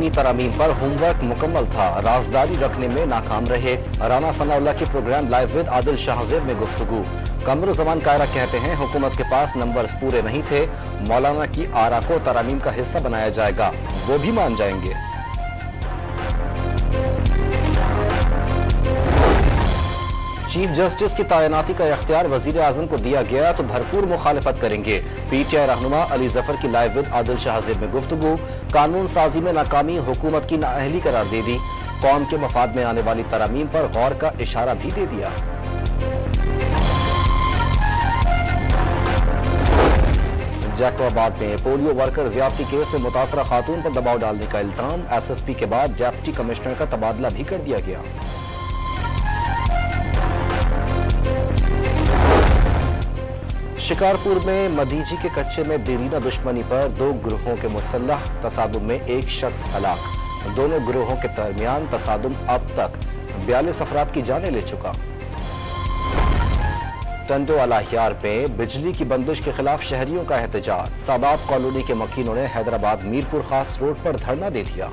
आईनी तरामीम पर होमवर्क मुकम्मल था, राजदारी रखने में नाकाम रहे। राना सनाउल्लाह की programme live with Adil Shahzeb में गुफ्तगू। कमरुज़्ज़मान कायरा कहते हैं हुकूमत के पास नंबर्स पूरे नहीं थे, मौलाना की आरा को तरामीम का हिस्सा बनाया जाएगा, वो भी मान जाएंगे। चीफ जस्टिस की तैनाती का इख्तियार वजीर आजम को दिया गया तो भरपूर मुखालिफत करेंगे। पीटीआई रहनुमा अली जफर की लाइव विद आदिल शाहजेब में गुफ्तगू। कानून साजी में नाकामी हुकूमत की नाअहली करार दे दी। कौम के मफाद में आने वाली तरामीम पर गौर का इशारा भी दे दिया। जैकोबाद में पोलियो वर्कर ज्यादती केस में मुतासरा खातून पर दबाव डालने का इल्जाम। एसएसपी के बाद डिप्टी कमिश्नर का तबादला भी कर दिया गया। शिकारपुर में मदीजी के कच्चे में देरीना दुश्मनी पर दो गिरोहों के मुसल्लह तसादुम में एक शख्स हलाक। दोनों गिरोहों के दरमियान तसादुम अब तक 42 अफराद की जानें ले चुका। टंडोवाला हियार में बिजली की बंदिश के खिलाफ शहरियों का एहतजाज। सादात कॉलोनी के मकीनों ने हैदराबाद मीरपुर खास रोड पर धरना दे दिया।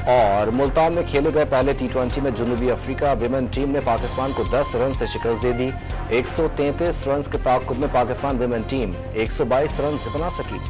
और मुल्तान में खेले गए पहले T20 में जनूबी अफ्रीका विमेन टीम ने पाकिस्तान को 10 रन से शिकस्त दे दी। 133 रन के ताक़ुब में पाकिस्तान विमेन टीम 122 रन से बना सकी।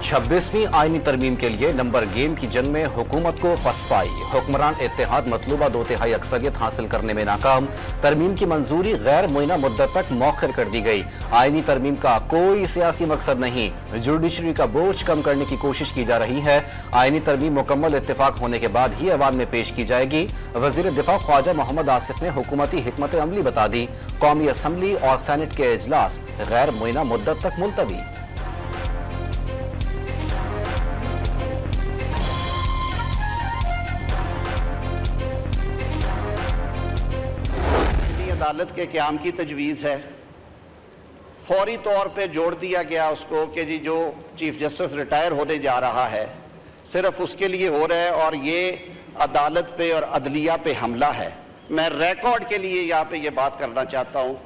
26वीं आईनी तरमीम के लिए नंबर गेम की जंग में हुकूमत को पसपाई। हुक्मरान इत्तेहाद मतलूबा 2/3 अक्सरियत हासिल करने में नाकाम। तरमीम की मंजूरी गैर मुय्यना मुद्दत तक मौखर कर दी गई। आईनी तरमीम का कोई सियासी मकसद नहीं, जुडिशरी का बोझ कम करने की कोशिश की जा रही है। आईनी तरमीम मुकम्मल इत्तेफाक होने के बाद ही अवाम में पेश की जाएगी। वजीर दिफा ख्वाजा मोहम्मद आसिफ ने हुकूमती हिकमत अमली बता दी। कौमी असम्बली और सेनेट के इजलास गैर मुय्यना मुद्दत तक मुलतवी। अदालत के क़याम की तजवीज़ है। फौरी तौर पे जोड़ दिया गया उसको कि जी जो चीफ जस्टिस रिटायर होने जा रहा है सिर्फ उसके लिए हो रहा है और ये अदालत पे और अदलिया पे हमला है। मैं रिकॉर्ड के लिए यहाँ पे ये बात करना चाहता हूँ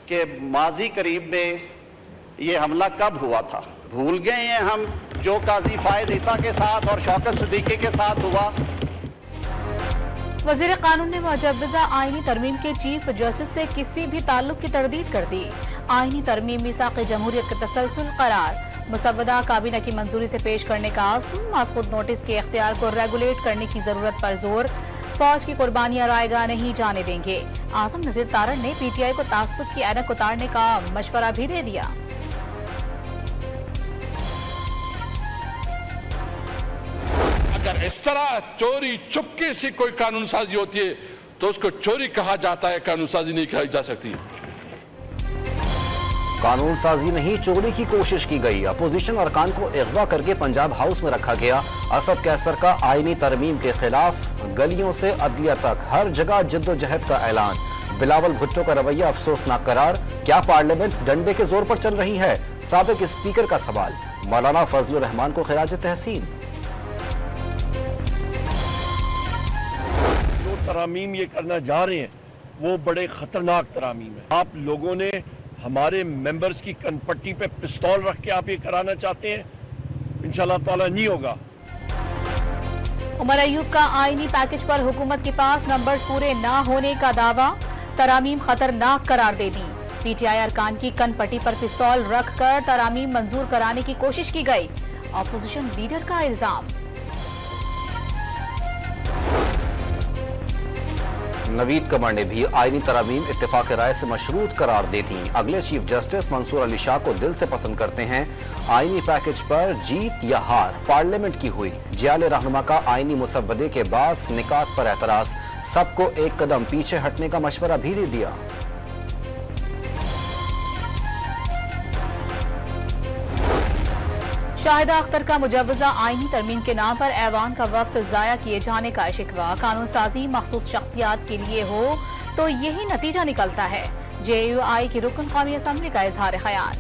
कि माजी करीब में ये हमला कब हुआ था। भूल गए हैं हम जो काजी फायज ईसा के साथ और शौकत सिद्दीकी के साथ हुआ। वज़ीर कानून ने मुजव्वज़ा आईनी तरमीम के चीफ जस्टिस से किसी भी ताल्लुक की तरदीद कर दी। आईनी तरमीम मीसाक़ जमहूरियत का तसलसल करार। मुसव्वदा काबीना की मंजूरी से पेश करने का आज़म। मासूद नोटिस के इख्तियार को रेगुलेट करने की जरूरत पर जोर। फौज की कुर्बानियां रायगा नहीं जाने देंगे। आज़म नज़ीर तारण ने PTI को तासुब की ऐनक उतारने का मशवरा भी दे दिया। अगर इस तरह चोरी चुपके से कोई कानून साजी होती है तो उसको चोरी कहा जाता है, कानून साजी नहीं कही जा सकती। कानून साजी नहीं, चोरी की कोशिश की गई। अपोजिशन अरकान को अगवा करके पंजाब हाउस में रखा गया। असद कैसर का आईनी तरमीम के खिलाफ गलियों से अदलिया तक हर जगह जद्दोजहद का ऐलान। बिलावल भुट्टो का रवैया अफसोसनाक करार। क्या पार्लियामेंट डंडे के जोर पर चल रही है? साबिक स्पीकर का सवाल। मौलाना फजलुर रहमान को खिराज तहसीन। तरामीम ये करना जा रहे हैं वो बड़े खतरनाक तरामीम है। आप लोगों ने हमारे मेंबर्स की कनपट्टी पे पिस्तौल रख के आप ये कराना चाहते हैं, इंशाल्लाह ताला नहीं होगा। उमर अयूब का आईनी पैकेज पर हुकूमत के पास नंबर्स पूरे ना होने का दावा। तरामीम खतरनाक करार दे दी। PTI अरकान की कनपट्टी पर पिस्तौल रखकर तरामीम मंजूर कराने की कोशिश की गई। अपोजिशन लीडर का इल्जाम। नवीद कमर ने भी आईनी तरामीम इत्तेफाक राय से मशरूत करार दे दी। अगले चीफ जस्टिस मंसूर अली शाह को दिल से पसंद करते हैं। आईनी पैकेज पर जीत या हार पार्लियामेंट की हुई। जियाले रहनुमा का आईनी मुसव्वदे के बाद निकात पर एतराज। सबको एक कदम पीछे हटने का मशवरा भी दे दिया। शाहिदा अख्तर का मुजव्वज़ा आईनी तरमीम के नाम पर ऐवान का वक्त जाया किए जाने का शिकवा। कानून साजी मखसूस शख्सियात के लिए हो तो यही नतीजा निकलता है। JUI की रुकन कौमी असम्बली का इजहार ख्याल।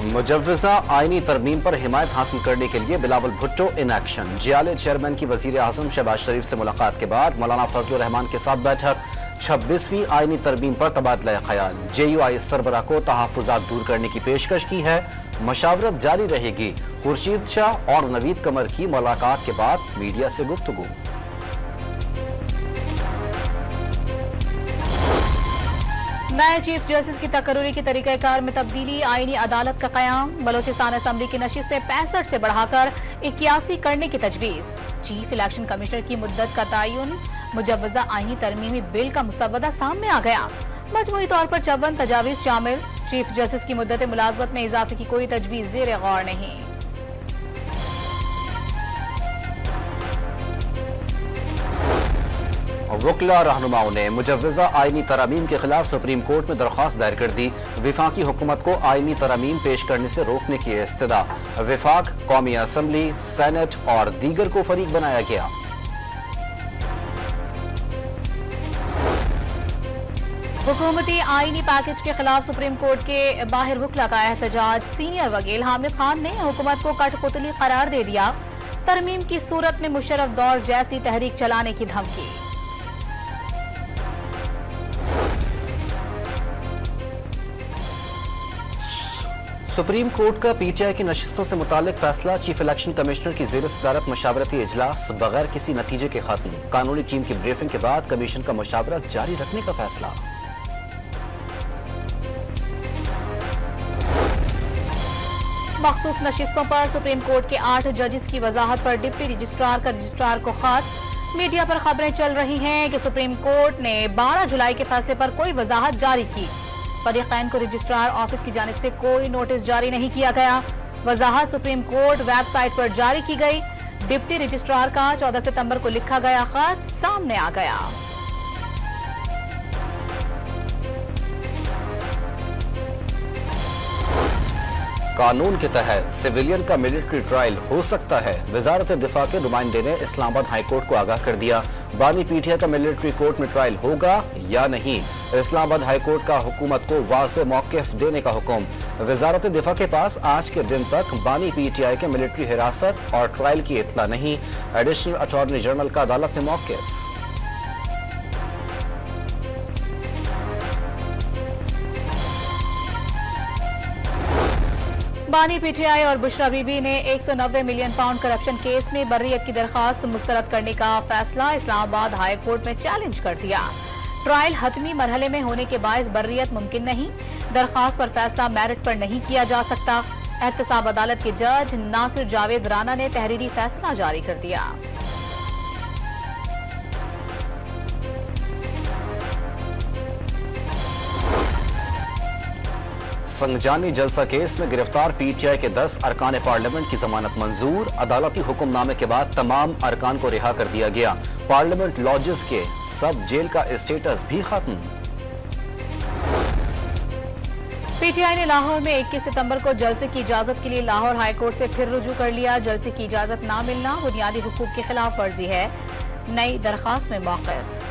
मुजव्वज़ा आईनी तरमीम पर हिमायत हासिल करने के लिए बिलावल भुट्टो इन एक्शन। जियाले चेयरमैन की वजीर आजम शहबाज शरीफ से मुलाकात के बाद मौलाना फजलुर रहमान के साथ बैठक। 26वीं आईनी तरमीम पर तबादला ख्याल। JUI सरबराह को तहफ़्फ़ुज़ात दूर करने की पेशकश की है। मशावरत जारी रहेगी। खुर्शीद शाह और नवीद कमर की मुलाकात के बाद मीडिया से गुफ्तगू। नए चीफ जस्टिस की तकर्री की तरीक़ाकार में तब्दीली, आईनी अदालत का क़याम। बलोचिस्तान असम्बली की नशिस्तें 65 से बढ़ाकर 81 करने की तजवीज़। चीफ इलेक्शन कमिश्नर की मुद्दत का तयन। मुजव्वज़ा आईनी तरमीमी बिल का मुसव्वदा सामने आ गया। मजमूई तौर पर 54 तजावीज़ शामिल। चीफ जस्टिस की मुद्दत मुलाजमत में इजाफे की कोई तजवीज़ ज़ेर गौर नहीं। वकला रहनुमाओं ने मुजव्वज़ा आईनी तरामीम के खिलाफ सुप्रीम कोर्ट में दरख्वास्त दायर कर दी। विफाकी हुकूमत को आईनी तरामीम पेश करने से रोकने की इस्तदा। विफाक, कौमी असम्बली, सेनेट और दीगर को फरीक बनाया गया। हुकूमती आईनी पैकेज के खिलाफ सुप्रीम कोर्ट के बाहर वकला का एहतजाज। सीनियर वकील हामिद खान ने हुकूमत को कठपुतली करार दे दिया। तरमीम की सूरत में मुशर्रफ दौर जैसी तहरीक चलाने की धमकी। सुप्रीम कोर्ट का PTI की नशिस्तों से मुतालिक फैसला। चीफ इलेक्शन कमिश्नर की ज़ेर सदारत मशावरती इजलास बगैर किसी नतीजे के खत्म। कानूनी टीम की ब्रीफिंग के बाद कमीशन का मशावरत जारी रखने का फैसला। मखसूस नशिस्तों पर सुप्रीम कोर्ट के 8 जजेस की वजाहत पर डिप्टी रजिस्ट्रार का रजिस्ट्रार को खत। मीडिया पर खबरें चल रही हैं कि सुप्रीम कोर्ट ने 12 जुलाई के फैसले पर कोई वजाहत जारी की। फरीकैन को रजिस्ट्रार ऑफिस की जानिब से कोई नोटिस जारी नहीं किया गया। वजाहत सुप्रीम कोर्ट वेबसाइट पर जारी की गई। डिप्टी रजिस्ट्रार का 14 सितंबर को लिखा गया खत सामने आ गया। कानून के तहत सिविलियन का मिलिट्री ट्रायल हो सकता है। वजारत दिफा के नुमाइंदे ने इस्लामाबाद हाई कोर्ट को आगाह कर दिया। बानी PTI का मिलिट्री कोर्ट में ट्रायल होगा या नहीं। इस्लामाबाद हाई कोर्ट का हुकूमत को वाज़े मौक़िफ़ देने का हुक्म। वजारत दिफा के पास आज के दिन तक बानी PTI के मिलिट्री हिरासत और ट्रायल की इत्तला नहीं। एडिशनल अटॉर्नी जनरल का अदालत में मौक़िफ़। बानी PTI और बुशरा बीबी ने 190 मिलियन पाउंड करप्शन केस में बर्रियत की दरखास्त मुस्तरद करने का फैसला इस्लामाबाद हाई कोर्ट में चैलेंज कर दिया। ट्रायल हतमी मरहले में होने के बायस बर्रियत मुमकिन नहीं। दरखास्त पर फैसला मेरिट पर नहीं किया जा सकता। एहतसाब अदालत के जज नासिर जावेद राना ने तहरीरी फैसला जारी कर दिया। संगजानी जलसा केस में गिरफ्तार PTI के 10 अरकान पार्लियामेंट की जमानत मंजूर। अदालती हुक्मनामे के बाद तमाम अरकान को रिहा कर दिया गया। पार्लियामेंट लॉजेस के सब जेल का स्टेटस भी खत्म। PTI ने लाहौर में 21 सितंबर को जलसे की इजाजत के लिए लाहौर हाई कोर्ट से फिर रुजू कर लिया। जलसे की इजाजत ना मिलना बुनियादी हुकूक की खिलाफ वर्जी है। नई दरखास्त में मौक़िफ़।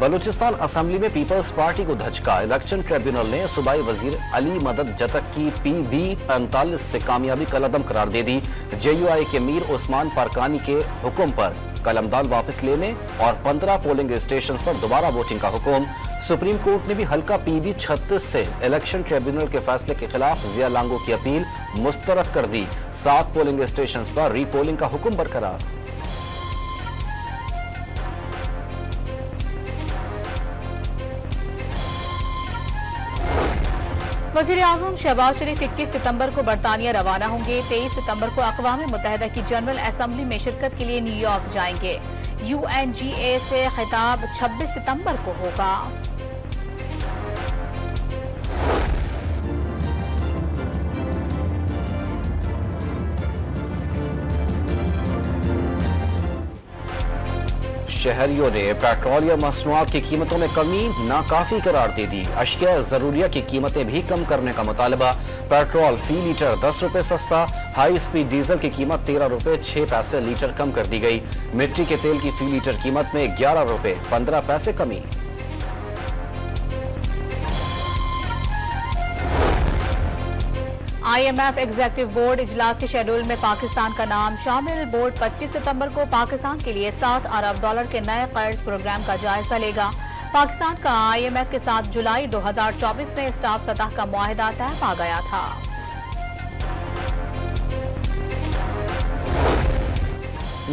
बलूचिस्तान असम्बली में पीपल्स पार्टी को धचका। इलेक्शन ट्रिब्यूनल ने सूबाई वजीर अली मदद जतक की PB 45 से कामयाबी कलअदम करार दे दी। JUI के मीर उस्मान पारकानी के हुक्म पर कलमदान वापस लेने और 15 पोलिंग स्टेशन पर दोबारा वोटिंग का हुक्म। सुप्रीम कोर्ट ने भी हल्का PB 36 से इलेक्शन ट्रिब्यूनल के फैसले के खिलाफ जिया लांगो की अपील मुस्तरद कर दी। 7 पोलिंग स्टेशन पर रीपोलिंग का हुक्म बरकरार। वज़ीर आज़म शहबाज शरीफ 21 सितंबर को बरतानिया रवाना होंगे। 23 सितंबर को अक़वाम मुत्तहिदा की जनरल असम्बली में शिरकत के लिए न्यूयॉर्क जाएंगे। UNGA से खिताब 26 सितंबर को होगा। शहरियों ने पेट्रोलियम मसनूआत की कीमतों में कमी नाकाफी करार दे दी। अशिया ज़रूरिया की कीमतें भी कम करने का मुतालबा। पेट्रोल फी लीटर 10 रुपए सस्ता। हाई स्पीड डीजल की कीमत 13 रुपए 6 पैसे लीटर कम कर दी गई। मिट्टी के तेल की फी लीटर कीमत में 11 रुपए 15 पैसे कमी। IMF एग्जीक्यूटिव बोर्ड इजलास के शेड्यूल में पाकिस्तान का नाम शामिल। बोर्ड 25 सितंबर को पाकिस्तान के लिए $7 अरब के नए कर्ज प्रोग्राम का जायजा लेगा। पाकिस्तान का IMF के साथ जुलाई 2024 में स्टाफ सतह का मुआहिदा तय पा गया था।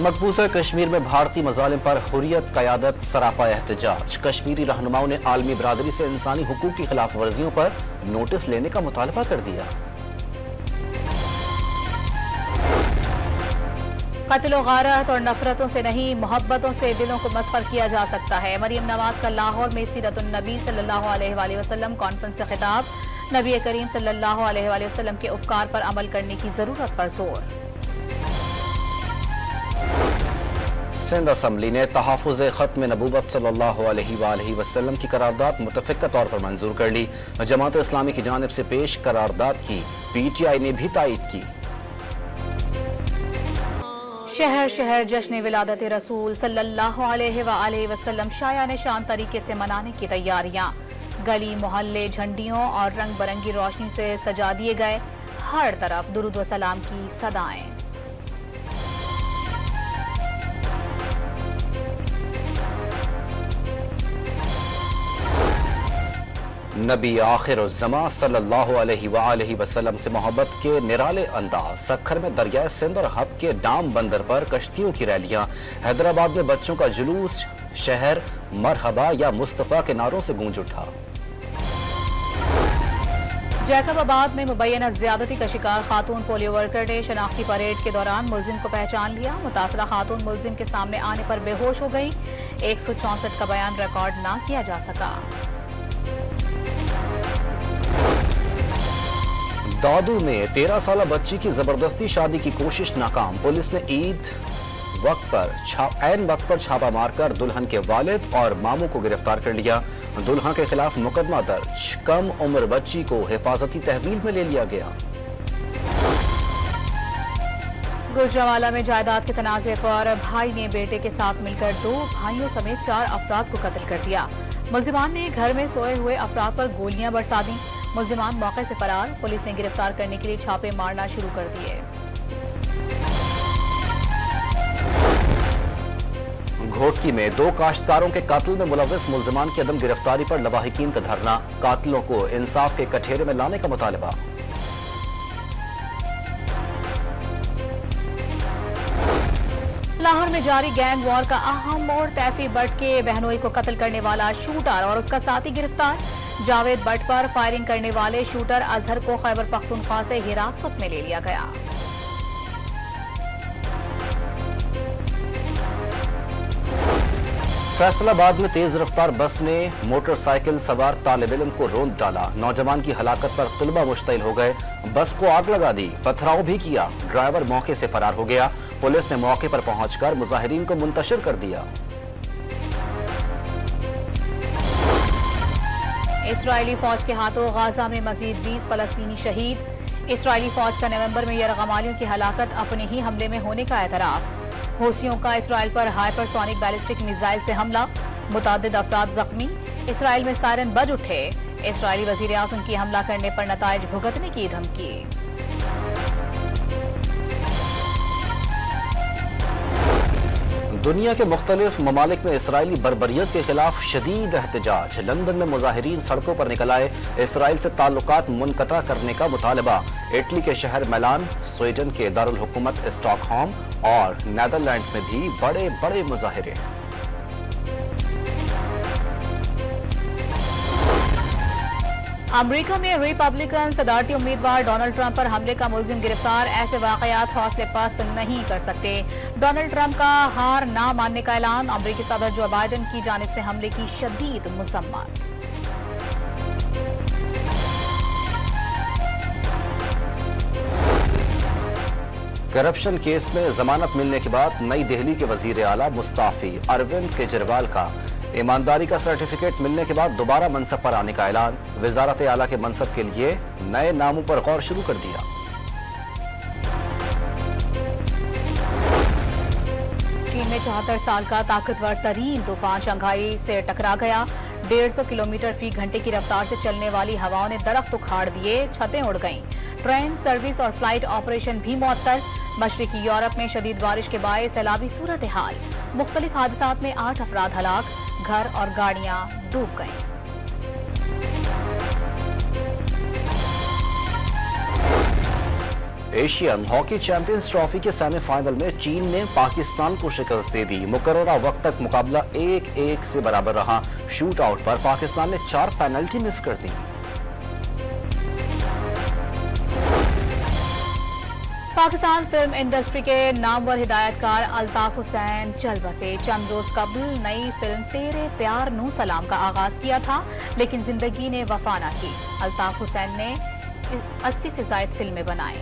मकबूजा कश्मीर में भारतीय मजालिम पर हुर्रियत क़यादत सरापा एहतजाज। कश्मीरी रहनुमाओं ने आलमी बरादरी से इंसानी हुकूक की खिलाफ वर्जियों पर नोटिस लेने का मुतालबा कर दिया। कत्ल गारत और नफरतों से नहीं, मोहब्बतों से दिलों को मसफर किया जा सकता है। मरियम नवाज का लाहौर में सीरतुन नबी सल्लल्लाहु अलैहि वसल्लम कॉन्फ्रेंस से खिताब। नबी करीम सल्लल्लाहु अलैहि वसल्लम के उपकार पर अमल करने की जरूरत पर जोर। सिंध असम्बली ने तहफ़्फ़ुज़ ख़त्म नबूवत सल्लल्लाहु अलैहि वसल्लम की करारदाद मुतफ़िक़ा तौर पर मंजूर कर ली। जमात इस्लामी की जानिब से पेश करारदाद की PTI ने भी तायद की। शहर शहर जश्न विलादत रसूल सल्लल्लाहु अलैहि वसल्लम शायान शान तरीके से मनाने की तैयारियां। गली मोहल्ले झंडियों और रंग बिरंगी रोशनी से सजा दिए गए। हर तरफ दुरूद व सलाम की सदाएं। नबी आखिरुज़्ज़मा सल्लल्लाहु अलैहि वसल्लम से मोहब्बत के निराले अंदाज। सखर में दरियाए सिंध और हब के डाम बंदर पर कश्तियों की रैलियां। हैदराबाद में बच्चों का जुलूस शहर मरहबा या मुस्तफ़ा के नारों से गूंज उठा। जैकबाबाद में मुबैना ज्यादती का शिकार खातून पोलियो वर्कर ने शनाख्ती परेड के दौरान मुलजिम को पहचान लिया। मुतासरा खातून मुलजिम के सामने आने पर बेहोश हो गई। 164 का बयान रिकॉर्ड ना किया जा सका। दादू में 13 साल बच्ची की जबरदस्ती शादी की कोशिश नाकाम। पुलिस ने ऐन वक्त पर छापा मारकर दुल्हन के वालिद और मामू को गिरफ्तार कर लिया। दुल्हन के खिलाफ मुकदमा दर्ज। कम उम्र बच्ची को हिफाजती तहवील में ले लिया गया। गुजरांवाला में जायदाद के तनाज़े पर भाई ने बेटे के साथ मिलकर 2 भाइयों समेत 4 अफराद को कत्ल कर दिया। मुलजिमान ने घर में सोए हुए अफराद पर गोलियां बरसा दी। मुलजिमान मौके से फरार। पुलिस ने गिरफ्तार करने के लिए छापे मारना शुरू कर दिए। घोटकी में 2 काश्तकारों के कत्ल में मुलव्विस मुलजिमान की अदम गिरफ्तारी पर लवाहिकीन का धरना। कातिलों को इंसाफ के कठेरे में लाने का मुतालबा। लाहौर में जारी गैंग वॉर का अहम मोड़। तैफी भट्ट के बहनोई को कत्ल करने वाला शूटर और उसका साथी गिरफ्तार। जावेद भट्ट पर फायरिंग करने वाले शूटर अजहर को खैबर पख्तूनख्वा से हिरासत में ले लिया गया। फैसलाबाद में तेज रफ्तार बस ने मोटरसाइकिल सवार तालिब इल्म को रौंद डाला। नौजवान की हलाकत पर तुलबा मुश्तइल हो गए। बस को आग लगा दी, पथराव भी किया। ड्राइवर मौके से फरार हो गया। पुलिस ने मौके पर पहुंचकर मुजाहिरीन को मुंतशिर कर दिया। इसराइली फौज के हाथों गाजा में मजीद 20 फलस्तीनी शहीद। इसराइली फौज का नवंबर में यरगमालियों की हलाकत अपने ही हमले में होने का एतराफ। हूसियों का इसराइल पर हाइपरसोनिक बैलिस्टिक मिसाइल से हमला। मुतादिद अफराद जख्मी। इसराइल में सायरन बज उठे। इसराइली वजीर आज़म की हमला करने पर नताइज भुगतने की धमकी। दुनिया के मुख्तलिफ ममालिक में इसराइली बर्बरियत के खिलाफ शदीद एहतजाज। लंदन में मुजाहिरीन सड़कों पर निकल आए। इसराइल से ताल्लुकात मुनक़ता करने का मुतालबा। इटली के शहर मिलान, स्वीडन के दारुल हुकूमत स्टॉकहोम और नेदरलैंड्स में भी बड़े बड़े मुजाहिरे। अमेरिका में रिपब्लिकन सदारती उम्मीदवार डोनाल्ड ट्रंप पर हमले का मुलजिम गिरफ्तार। ऐसे वाकयात हौसले पस्त नहीं कर सकते। डोनाल्ड ट्रंप का हार ना मानने का ऐलान। अमेरिकी सदर जो बाइडेन की जानिब से हमले की शदीद मज़म्मत। करप्शन केस में जमानत मिलने के बाद नई दिल्ली के वजीर आला मुस्ताफी अरविंद केजरीवाल का ईमानदारी का सर्टिफिकेट मिलने के बाद दोबारा मनसब पर आने का ऐलान। वजारत आला के मनसब के लिए नए नामों पर गौर शुरू कर दिया। चीन में 74 साल का ताकतवर तरीन तूफान शंघाई से टकरा गया। 150 किलोमीटर फी घंटे की रफ्तार से चलने वाली हवाओं ने दरख्त उखाड़ दिए, छतें उड़ गईं। ट्रेन सर्विस और फ्लाइट ऑपरेशन भी मुअत्तल। मशरिकी यूरोप में शदीद बारिश के बायस सैलाबी सूरत हाल। मुख्तलिफ हादसात में 8 अफराद हलाक, घर और गाड़ियां डूब गईं। एशियन हॉकी चैंपियंस ट्रॉफी के सेमीफाइनल में चीन ने पाकिस्तान को शिकस्त दे दी। मुकर्ररा वक्त तक मुकाबला 1-1 से बराबर रहा। शूट आउट पर पाकिस्तान ने 4 पेनल्टी मिस कर दी। पाकिस्तान फिल्म इंडस्ट्री के नामवर हिदायतकार अल्ताफ हुसैन चल बसे। चंद रोज कबल नई फिल्म तेरे प्यार नू सलाम का आगाज किया था, लेकिन जिंदगी ने वफा न की। अल्ताफ हुसैन ने 80 से ज्यादा फिल्में बनाई।